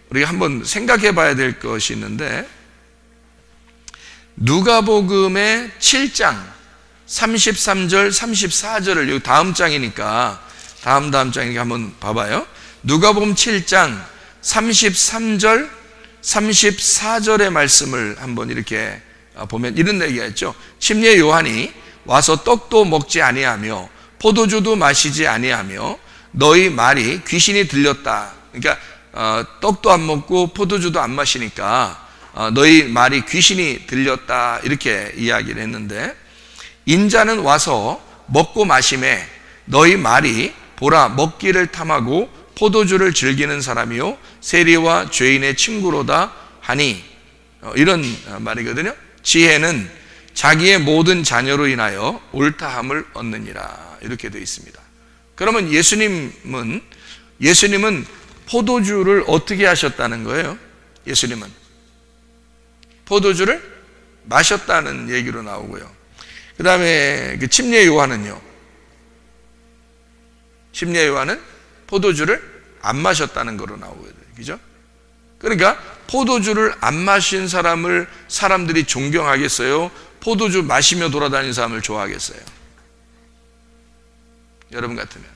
우리가 한번 생각해 봐야 될 것이 있는데, 누가복음의 7장 33절 34절을, 여기 다음 장이니까 다음 장이니까 한번 봐봐요. 누가복음 7장 33절 34절의 말씀을 한번 이렇게 보면 이런 얘기가 있죠. 침례 요한이 와서 떡도 먹지 아니하며 포도주도 마시지 아니하며 너희 말이 귀신이 들렸다. 그러니까 떡도 안 먹고 포도주도 안 마시니까 너희 말이 귀신이 들렸다, 이렇게 이야기를 했는데, 인자는 와서 먹고 마심에 너희 말이 보라 먹기를 탐하고 포도주를 즐기는 사람이요 세리와 죄인의 친구로다 하니, 이런 말이거든요. 지혜는 자기의 모든 자녀로 인하여 옳다함을 얻느니라, 이렇게 되어 있습니다. 그러면 예수님은 포도주를 어떻게 하셨다는 거예요? 예수님은 포도주를 마셨다는 얘기로 나오고요. 그 다음에 침례 요한은요, 침례 요한은 포도주를 안 마셨다는 거로 나오거든요. 그죠? 그러니까 포도주를 안 마신 사람을 사람들이 존경하겠어요? 포도주 마시며 돌아다니는 사람을 좋아하겠어요? 여러분 같으면.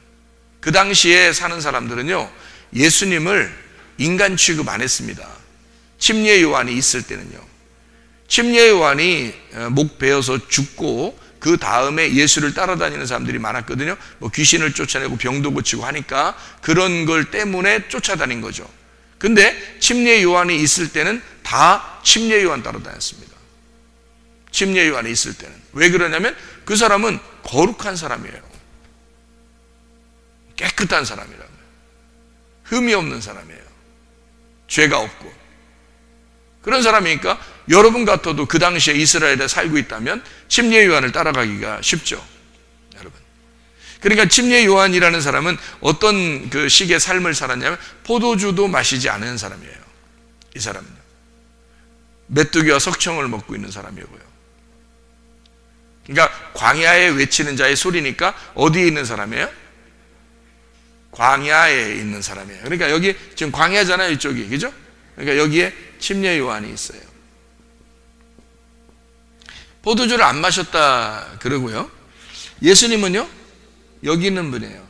그 당시에 사는 사람들은요, 예수님을 인간 취급 안 했습니다. 침례 요한이 있을 때는요. 침례 요한이 목 베어서 죽고 그 다음에 예수를 따라다니는 사람들이 많았거든요. 뭐 귀신을 쫓아내고 병도 고치고 하니까 그런 걸 때문에 쫓아다닌 거죠. 근데 침례 요한이 있을 때는 다 침례 요한 따라다녔습니다. 침례 요한이 있을 때는. 왜 그러냐면 그 사람은 거룩한 사람이에요. 깨끗한 사람이라고요. 흠이 없는 사람이에요. 죄가 없고. 그런 사람이니까 여러분 같아도 그 당시에 이스라엘에 살고 있다면 침례 요한을 따라가기가 쉽죠. 여러분. 그러니까 침례 요한이라는 사람은 어떤 그 식의 삶을 살았냐면 포도주도 마시지 않은 사람이에요. 이 사람은요. 메뚜기와 석청을 먹고 있는 사람이고요. 그러니까 광야에 외치는 자의 소리니까 어디에 있는 사람이에요? 광야에 있는 사람이에요. 그러니까 여기 지금 광야잖아요, 이쪽이. 그죠? 그러니까 여기에 침례 요한이 있어요. 포도주를 안 마셨다 그러고요. 예수님은요, 여기 있는 분이에요.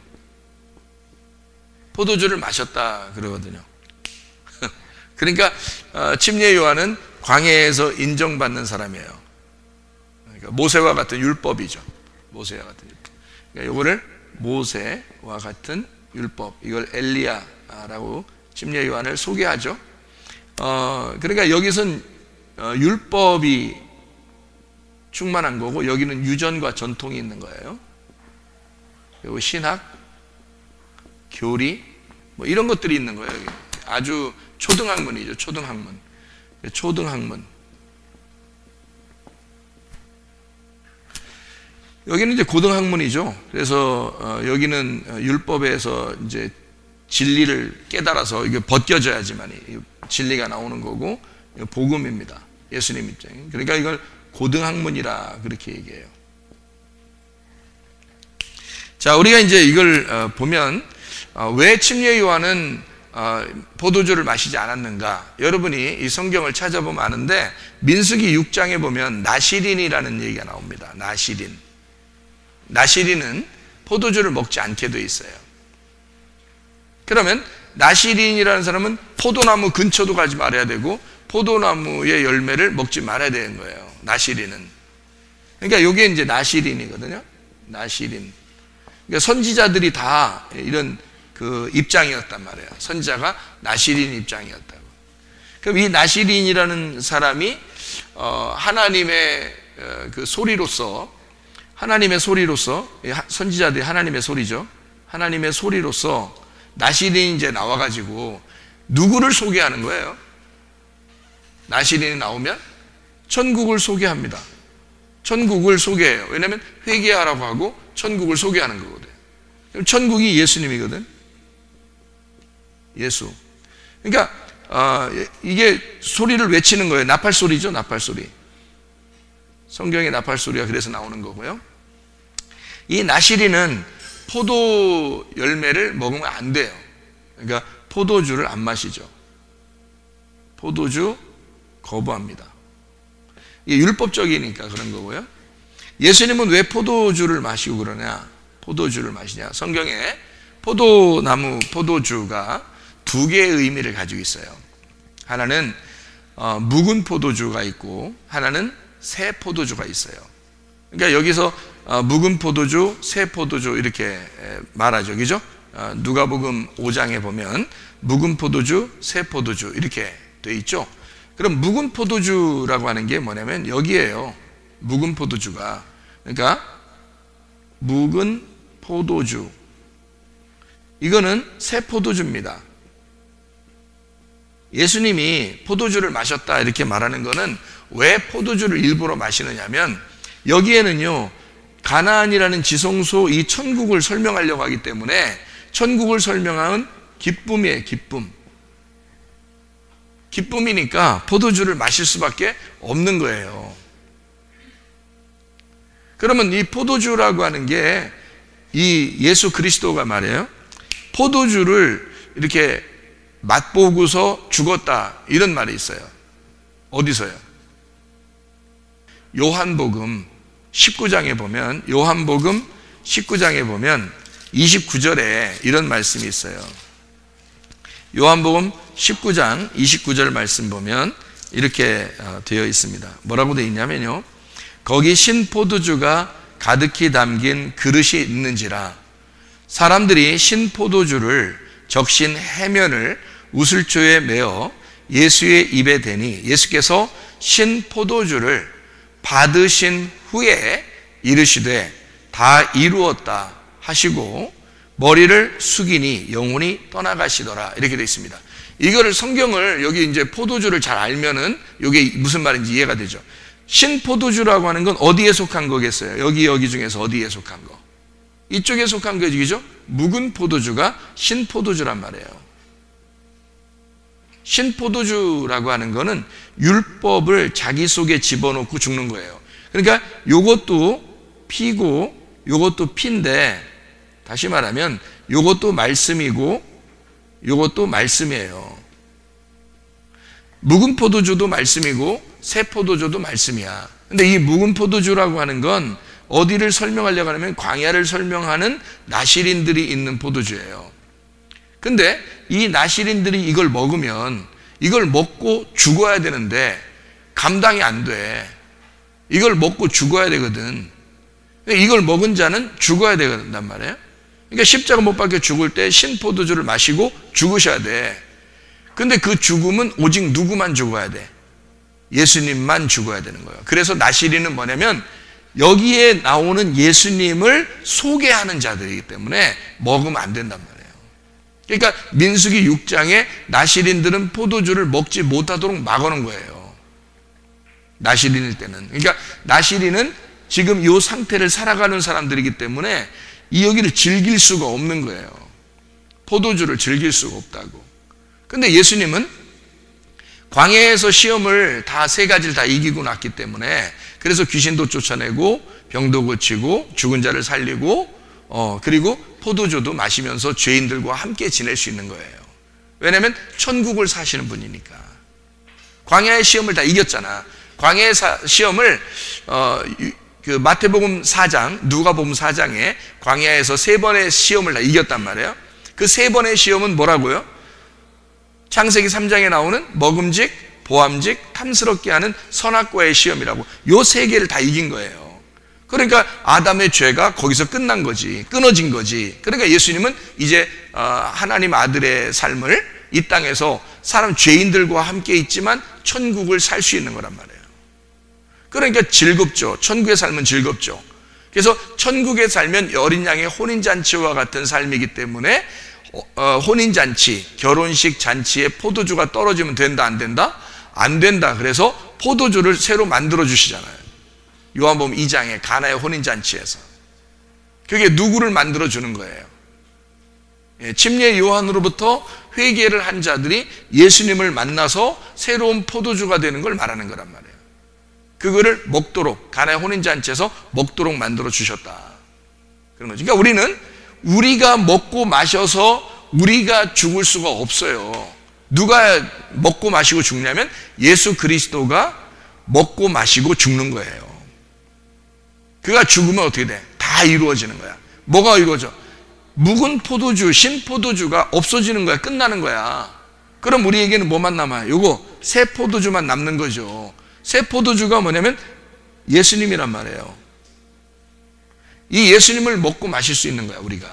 포도주를 마셨다 그러거든요. 그러니까 침례 요한은 광야에서 인정받는 사람이에요. 그러니까 모세와 같은 율법이죠. 모세와 같은 율법. 그러니까 이거를 모세와 같은 율법, 이걸 엘리야라고 침례 요한을 소개하죠. 그러니까 여기선 율법이 충만한 거고 여기는 유전과 전통이 있는 거예요. 그리고 신학, 교리, 뭐 이런 것들이 있는 거예요. 여기. 아주 초등학문이죠. 초등학문. 여기는 이제 고등학문이죠. 그래서 여기는 율법에서 이제 진리를 깨달아서 이게 벗겨져야지만 진리가 나오는 거고, 복음입니다. 예수님 입장에. 그러니까 이걸 고등학문이라 그렇게 얘기해요. 자, 우리가 이제 이걸 보면 왜 침례 요한은 포도주를 마시지 않았는가? 여러분이 이 성경을 찾아보면 아는데 민수기 6장에 보면 나시린이라는 얘기가 나옵니다. 나시린은 포도주를 먹지 않게 돼 있어요. 그러면 나시린이라는 사람은 포도나무 근처도 가지 말아야 되고 포도나무의 열매를 먹지 말아야 되는 거예요. 나시린은. 그러니까 이게 이제 나시린이거든요. 나시린. 그러니까 선지자들이 다 이런 그 입장이었단 말이에요. 선지자가 나시린 입장이었다고. 그럼 이 나시린이라는 사람이 하나님의 그 소리로서, 선지자들이 하나님의 소리죠. 하나님의 소리로서 나시린이 이제 나와가지고 누구를 소개하는 거예요? 나시린이 나오면 천국을 소개합니다. 천국을 소개해요. 왜냐하면 회개하라고 하고 천국을 소개하는 거거든요. 그럼 천국이 예수님이거든. 예수. 그러니까 이게 소리를 외치는 거예요. 나팔소리죠. 나팔소리. 성경의 나팔소리가 그래서 나오는 거고요. 이 나시린은 포도 열매를 먹으면 안 돼요. 그러니까 포도주를 안 마시죠. 포도주 거부합니다. 이게 율법적이니까 그런 거고요. 예수님은 왜 포도주를 마시고 그러냐? 포도주를 마시냐? 성경에 포도나무, 포도주가 두 개의 의미를 가지고 있어요. 하나는 묵은 포도주가 있고 하나는 새 포도주가 있어요. 그러니까 여기서 묵은 포도주, 새 포도주 이렇게 말하죠. 그죠? 누가복음 5장에 보면 묵은 포도주, 새 포도주 이렇게 돼 있죠. 그럼 묵은 포도주라고 하는 게 뭐냐면 여기에요. 묵은 포도주가. 그러니까 묵은 포도주. 이거는 새 포도주입니다. 예수님이 포도주를 마셨다 이렇게 말하는 거는 왜 포도주를 일부러 마시느냐면 여기에는요 가나안이라는 지성소 이 천국을 설명하려고 하기 때문에 천국을 설명하는 기쁨이에요. 기쁨이니까 포도주를 마실 수밖에 없는 거예요. 그러면 이 포도주라고 하는 게 이 예수 그리스도가 말이에요 포도주를 이렇게 맛보고서 죽었다 이런 말이 있어요. 어디서요? 요한복음 19장에 보면 29절에 이런 말씀이 있어요. 요한복음 19장 29절 말씀 보면 이렇게 되어 있습니다. 뭐라고 되어 있냐면요 거기 신포도주가 가득히 담긴 그릇이 있는지라 사람들이 신포도주를 적신 해면을 우슬초에 메어 예수의 입에 대니 예수께서 신포도주를 받으신 후에 이르시되 다 이루었다 하시고 머리를 숙이니 영혼이 떠나가시더라 이렇게 되어 있습니다. 이거를 성경을 여기 이제 포도주를 잘 알면은 이게 무슨 말인지 이해가 되죠. 신포도주라고 하는 건 어디에 속한 거겠어요? 여기 중에서 어디에 속한 거? 이쪽에 속한 거죠. 묵은 포도주가 신포도주란 말이에요. 신포도주라고 하는 거는 율법을 자기 속에 집어넣고 죽는 거예요. 그러니까 요것도 피고 요것도 피인데 다시 말하면 요것도 말씀이고 요것도 말씀이에요. 묵은 포도주도 말씀이고 새 포도주도 말씀이야. 근데 이 묵은 포도주라고 하는 건 어디를 설명하려고 하면 광야를 설명하는 나시린들이 있는 포도주예요. 근데 이 나시린들이 이걸 먹으면 이걸 먹고 죽어야 되는데 감당이 안 돼. 이걸 먹고 죽어야 되거든. 이걸 먹은 자는 죽어야 된단 말이에요. 그러니까 십자가 못 박혀 죽을 때 신포도주를 마시고 죽으셔야 돼. 근데 그 죽음은 오직 누구만 죽어야 돼? 예수님만 죽어야 되는 거예요. 그래서 나시린은 뭐냐면 여기에 나오는 예수님을 소개하는 자들이기 때문에 먹으면 안 된단 말이에요. 그러니까 민수기 6장에 나시린들은 포도주를 먹지 못하도록 막아놓은 거예요. 나시린일 때는. 그러니까 나시린은 지금 이 상태를 살아가는 사람들이기 때문에 이 여기를 즐길 수가 없는 거예요. 포도주를 즐길 수가 없다고. 근데 예수님은 광야에서 시험을 다 세 가지를 다 이기고 났기 때문에 그래서 귀신도 쫓아내고 병도 고치고 죽은 자를 살리고 그리고 포도주도 마시면서 죄인들과 함께 지낼 수 있는 거예요. 왜냐하면 천국을 사시는 분이니까. 광야의 시험을 다 이겼잖아. 광야의 시험을 그 마태복음 4장, 누가복음 4장에 광야에서 3번의 시험을 다 이겼단 말이에요. 그 3번의 시험은 뭐라고요? 창세기 3장에 나오는 먹음직, 보암직, 탐스럽게 하는 선악과의 시험이라고. 요 3개를 다 이긴 거예요. 그러니까 아담의 죄가 거기서 끝난 거지, 끊어진 거지. 그러니까 예수님은 이제 하나님 아들의 삶을 이 땅에서 사람 죄인들과 함께 있지만 천국을 살 수 있는 거란 말이에요. 그러니까 즐겁죠. 천국의 삶은 즐겁죠. 그래서 천국에 살면 어린 양의 혼인잔치와 같은 삶이기 때문에 혼인잔치, 결혼식 잔치에 포도주가 떨어지면 된다 안 된다? 안 된다. 그래서 포도주를 새로 만들어 주시잖아요. 요한복음 2장에 가나의 혼인잔치에서. 그게 누구를 만들어 주는 거예요? 침례 요한으로부터 회개를 한 자들이 예수님을 만나서 새로운 포도주가 되는 걸 말하는 거란 말이에요. 그거를 먹도록, 가나의 혼인잔치에서 먹도록 만들어 주셨다. 그런 거죠. 그러니까 우리는 우리가 먹고 마셔서 우리가 죽을 수가 없어요. 누가 먹고 마시고 죽냐면 예수 그리스도가 먹고 마시고 죽는 거예요. 그가 죽으면 어떻게 돼? 다 이루어지는 거야. 뭐가 이루어져? 묵은 포도주, 신포도주가 없어지는 거야. 끝나는 거야. 그럼 우리에게는 뭐만 남아요? 요거 새 포도주만 남는 거죠. 새 포도주가 뭐냐면 예수님이란 말이에요. 이 예수님을 먹고 마실 수 있는 거야, 우리가.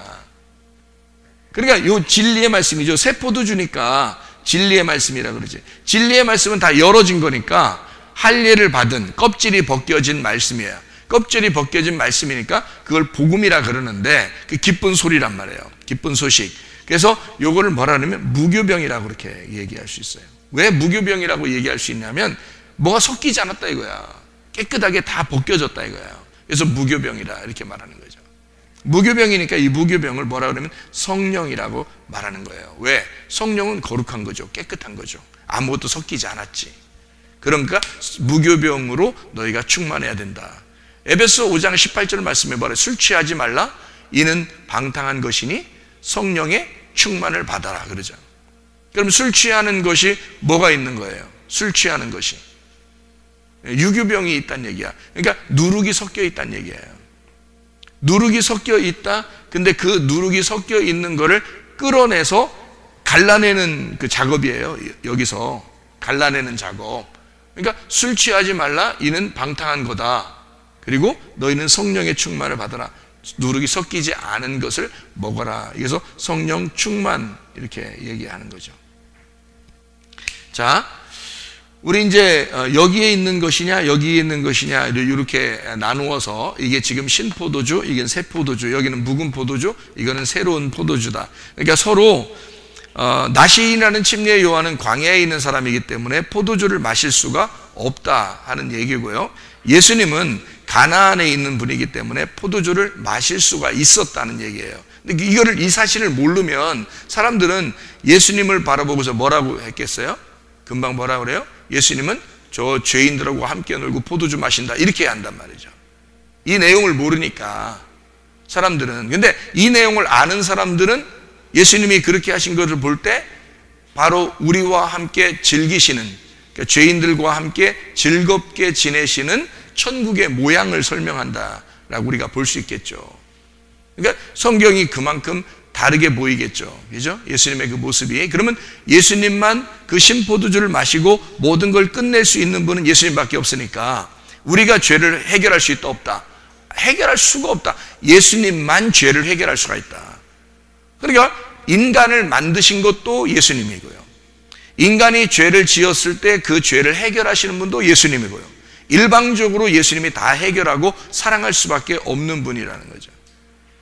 그러니까 요 진리의 말씀이죠. 새 포도주니까 진리의 말씀이라 그러지. 진리의 말씀은 다 열어진 거니까 할례를 받은 껍질이 벗겨진 말씀이에요. 껍질이 벗겨진 말씀이니까 그걸 복음이라 그러는데 그 기쁜 소리란 말이에요. 기쁜 소식. 그래서 요거를 뭐라 하냐면 무교병이라고 그렇게 얘기할 수 있어요. 왜 무교병이라고 얘기할 수 있냐면 뭐가 섞이지 않았다 이거야. 깨끗하게 다 벗겨졌다 이거야. 그래서 무교병이라 이렇게 말하는 거죠. 무교병이니까 이 무교병을 뭐라 그러면 성령이라고 말하는 거예요. 왜? 성령은 거룩한 거죠. 깨끗한 거죠. 아무것도 섞이지 않았지. 그러니까 무교병으로 너희가 충만해야 된다. 에베소 5장 18절 말씀에 말해 술 취하지 말라. 이는 방탕한 것이니 성령의 충만을 받아라 그러죠. 그럼 술 취하는 것이 뭐가 있는 거예요? 술 취하는 것이 유교병이 있다는 얘기야. 그러니까 누룩이 섞여 있다는 얘기예요. 누룩이 섞여 있다. 근데 그 누룩이 섞여 있는 거를 끌어내서 갈라내는 그 작업이에요. 여기서 갈라내는 작업. 그러니까 술 취하지 말라. 이는 방탕한 거다. 그리고 너희는 성령의 충만을 받아라. 누룩이 섞이지 않은 것을 먹어라. 그래서 성령 충만 이렇게 얘기하는 거죠. 자, 우리 이제 여기에 있는 것이냐 여기에 있는 것이냐 이렇게 나누어서 이게 지금 신포도주, 이건 새 포도주, 여기는 묵은 포도주, 이거는 새로운 포도주다. 그러니까 서로 나시인이라는 침례 요한은 광야에 있는 사람이기 때문에 포도주를 마실 수가 없다 하는 얘기고요. 예수님은 가나안에 있는 분이기 때문에 포도주를 마실 수가 있었다는 얘기예요. 근데 이 사실을 모르면 사람들은 예수님을 바라보고서 뭐라고 했겠어요? 금방 뭐라 그래요? 예수님은 저 죄인들하고 함께 놀고 포도주 마신다 이렇게 한단 말이죠. 이 내용을 모르니까 사람들은. 근데 이 내용을 아는 사람들은 예수님이 그렇게 하신 것을 볼 때 바로 우리와 함께 즐기시는, 그러니까 죄인들과 함께 즐겁게 지내시는 천국의 모양을 설명한다라고 우리가 볼 수 있겠죠. 그러니까 성경이 그만큼 다르게 보이겠죠. 그죠? 예수님의 그 모습이. 그러면 예수님만 그 신포도주를 마시고 모든 걸 끝낼 수 있는 분은 예수님밖에 없으니까 우리가 죄를 해결할 수 있다 없다? 해결할 수가 없다. 예수님만 죄를 해결할 수가 있다. 그러니까 인간을 만드신 것도 예수님이고요. 인간이 죄를 지었을 때 그 죄를 해결하시는 분도 예수님이고요. 일방적으로 예수님이 다 해결하고 사랑할 수밖에 없는 분이라는 거죠.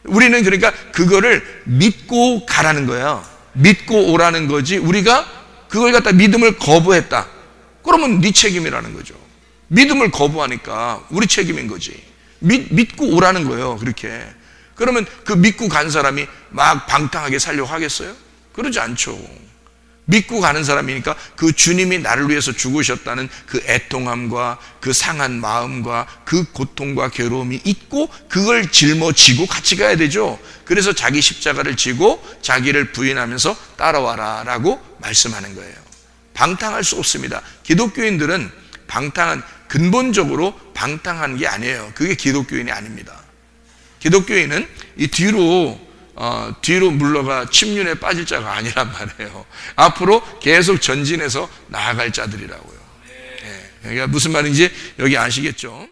우리는 그러니까 그거를 믿고 가라는 거예요. 믿고 오라는 거지. 우리가 그걸 갖다 믿음을 거부했다. 그러면 네 책임이라는 거죠. 믿음을 거부하니까 우리 책임인 거지. 믿고 오라는 거예요. 그렇게. 그러면 그 믿고 간 사람이 막 방탕하게 살려고 하겠어요? 그러지 않죠. 믿고 가는 사람이니까 그 주님이 나를 위해서 죽으셨다는 그 애통함과 그 상한 마음과 그 고통과 괴로움이 있고 그걸 짊어지고 같이 가야 되죠. 그래서 자기 십자가를 지고 자기를 부인하면서 따라와라 라고 말씀하는 거예요. 방탕할 수 없습니다. 기독교인들은 근본적으로 방탕한 게 아니에요. 그게 기독교인이 아닙니다. 기독교인은 이 뒤로 물러가 침륜에 빠질 자가 아니란 말이에요. 앞으로 계속 전진해서 나아갈 자들이라고요. 그러니까 무슨 말인지 여기 아시겠죠?